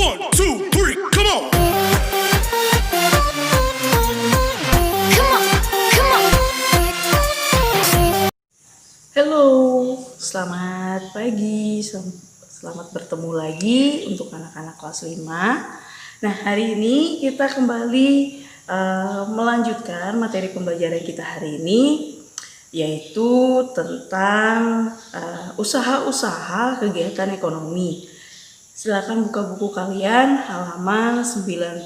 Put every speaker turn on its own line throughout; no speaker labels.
1, 2, 3, come on.
Halo, selamat pagi, selamat bertemu lagi untuk anak-anak kelas 5. Nah, hari ini kita kembali melanjutkan materi pembelajaran kita hari ini, yaitu tentang usaha-usaha kegiatan ekonomi. Silakan buka buku kalian halaman 98.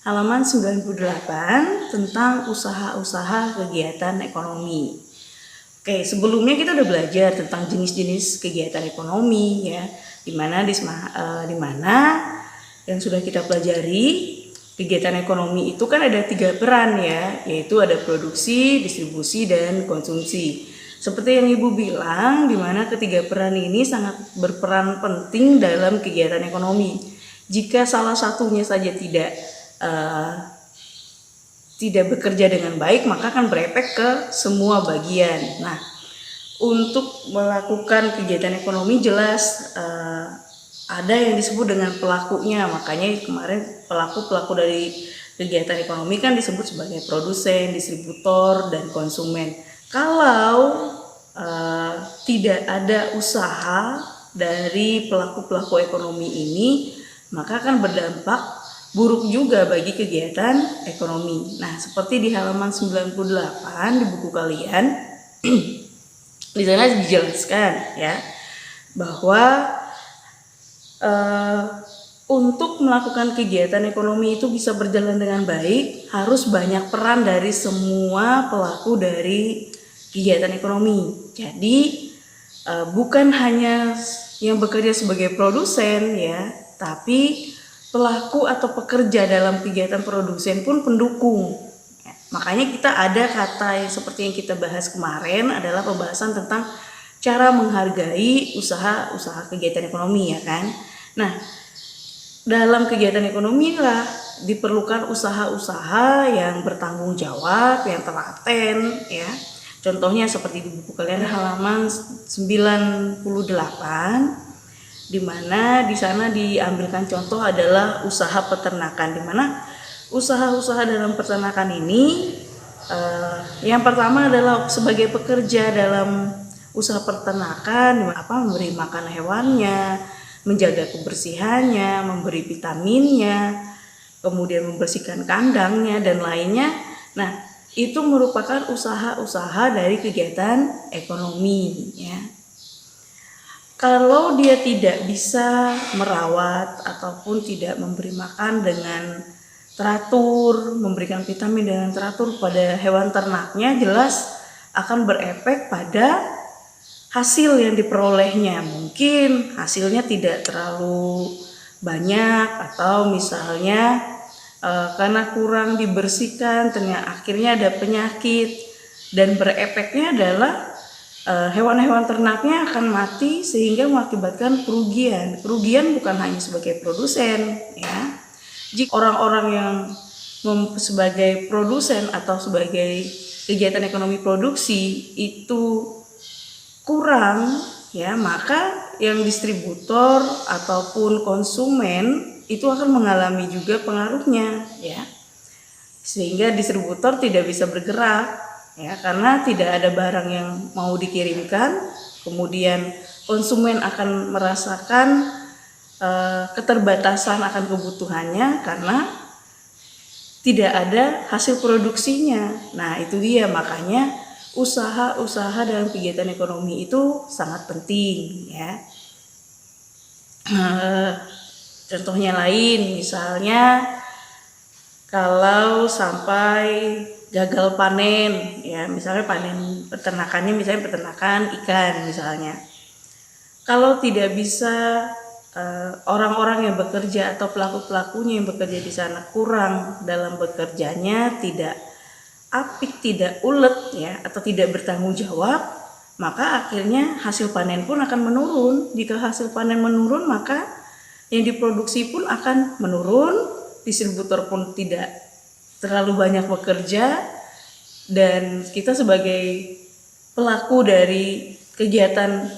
Halaman 98 tentang usaha-usaha kegiatan ekonomi. Oke, sebelumnya kita udah belajar tentang jenis-jenis kegiatan ekonomi ya, dimana yang sudah kita pelajari kegiatan ekonomi itu kan ada 3 peran ya, yaitu ada produksi, distribusi, dan konsumsi. Seperti yang Ibu bilang, dimana ketiga peran ini sangat berperan penting dalam kegiatan ekonomi. Jika salah satunya saja tidak bekerja dengan baik, maka akan berefek ke semua bagian. Nah, untuk melakukan kegiatan ekonomi jelas ada yang disebut dengan pelakunya. Makanya kemarin pelaku dari kegiatan ekonomi kan disebut sebagai produsen, distributor, dan konsumen. Kalau tidak ada usaha dari pelaku-pelaku ekonomi ini, maka akan berdampak buruk juga bagi kegiatan ekonomi. Nah, seperti di halaman 98 di buku kalian, di sana dijelaskan ya bahwa untuk melakukan kegiatan ekonomi itu bisa berjalan dengan baik, harus banyak peran dari semua pelaku dari kegiatan ekonomi. Jadi bukan hanya yang bekerja sebagai produsen ya, tapi pelaku atau pekerja dalam kegiatan produsen pun pendukung. Makanya kita ada kata yang seperti yang kita bahas kemarin adalah pembahasan tentang cara menghargai usaha-usaha kegiatan ekonomi ya kan. Nah, dalam kegiatan ekonomi lah diperlukan usaha-usaha yang bertanggung jawab, yang telaten ya. Contohnya seperti di buku kalian halaman 98, di mana di sana diambilkan contoh adalah usaha peternakan, di mana usaha-usaha dalam peternakan ini yang pertama adalah sebagai pekerja dalam usaha peternakan, memberi makan hewannya, menjaga kebersihannya, memberi vitaminnya, kemudian membersihkan kandangnya dan lainnya. Nah, itu merupakan usaha-usaha dari kegiatan ekonomi ya. Kalau dia tidak bisa merawat ataupun tidak memberi makan dengan teratur, memberikan vitamin dengan teratur pada hewan ternaknya, jelas akan berefek pada hasil yang diperolehnya. Mungkin hasilnya tidak terlalu banyak, atau misalnya karena kurang dibersihkan ternyata akhirnya ada penyakit, dan berefeknya adalah hewan-hewan ternaknya akan mati sehingga mengakibatkan kerugian. Kerugian bukan hanya sebagai produsen ya. Jika orang-orang yang sebagai produsen atau sebagai kegiatan ekonomi produksi itu kurang ya, maka yang distributor ataupun konsumen itu akan mengalami juga pengaruhnya ya, sehingga distributor tidak bisa bergerak ya, karena tidak ada barang yang mau dikirimkan. Kemudian konsumen akan merasakan keterbatasan akan kebutuhannya karena tidak ada hasil produksinya. Nah, itu dia, makanya usaha-usaha dalam kegiatan ekonomi itu sangat penting ya. Contohnya lain, misalnya kalau sampai gagal panen ya, misalnya panen peternakannya, misalnya peternakan ikan misalnya, kalau tidak bisa orang-orang yang bekerja atau pelaku-pelakunya yang bekerja di sana kurang dalam bekerjanya, tidak apik, tidak ulet ya, atau tidak bertanggung jawab, maka akhirnya hasil panen pun akan menurun. Jika hasil panen menurun, maka yang diproduksi pun akan menurun, distributor pun tidak terlalu banyak bekerja, dan kita sebagai pelaku dari kegiatan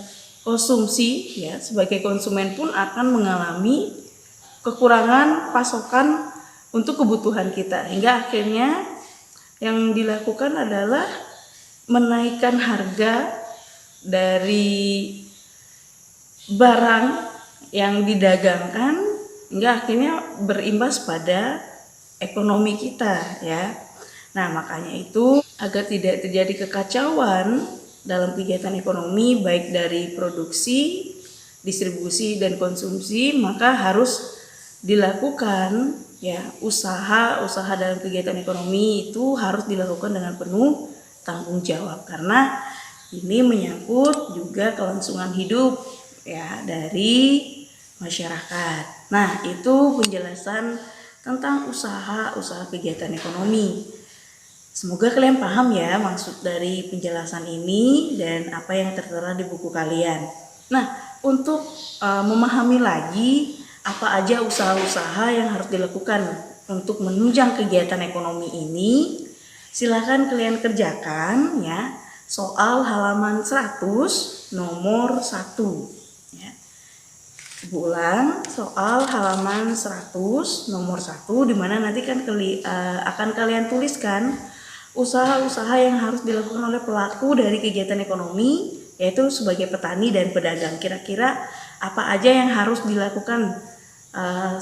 konsumsi ya, sebagai konsumen pun akan mengalami kekurangan pasokan untuk kebutuhan kita, hingga akhirnya yang dilakukan adalah menaikkan harga dari barang yang didagangkan, hingga akhirnya berimbas pada ekonomi kita ya. Nah, makanya itu agar tidak terjadi kekacauan dalam kegiatan ekonomi baik dari produksi, distribusi dan konsumsi, maka harus dilakukan ya, usaha dalam kegiatan ekonomi itu harus dilakukan dengan penuh tanggung jawab, karena ini menyangkut juga kelangsungan hidup ya dari masyarakat. Nah, itu penjelasan tentang usaha kegiatan ekonomi. Semoga kalian paham ya maksud dari penjelasan ini dan apa yang tertera di buku kalian. Nah, untuk memahami lagi apa aja usaha-usaha yang harus dilakukan untuk menunjang kegiatan ekonomi ini, silakan kalian kerjakan ya soal halaman 100 nomor 1 ya. Ulang, soal halaman 100 nomor 1, dimana nanti kan akan kalian tuliskan usaha-usaha yang harus dilakukan oleh pelaku dari kegiatan ekonomi, yaitu sebagai petani dan pedagang. Kira-kira apa aja yang harus dilakukan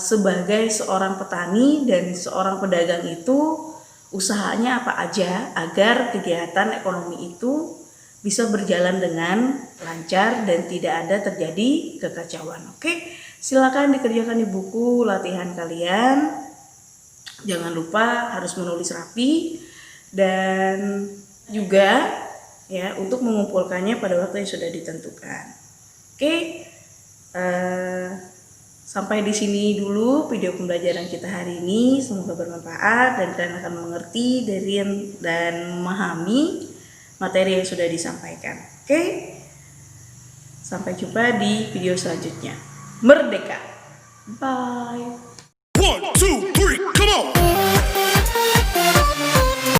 sebagai seorang petani dan seorang pedagang itu, usahanya apa aja agar kegiatan ekonomi itu bisa berjalan dengan lancar dan tidak ada terjadi kekacauan. Oke, silakan dikerjakan di buku latihan kalian. Jangan lupa harus menulis rapi dan juga ya untuk mengumpulkannya pada waktu yang sudah ditentukan. Oke, sampai di sini dulu video pembelajaran kita hari ini. Semoga bermanfaat dan kalian akan mengerti dan memahami materi yang sudah disampaikan. Oke, sampai jumpa di video selanjutnya. Merdeka. Bye.
1, 2, 3.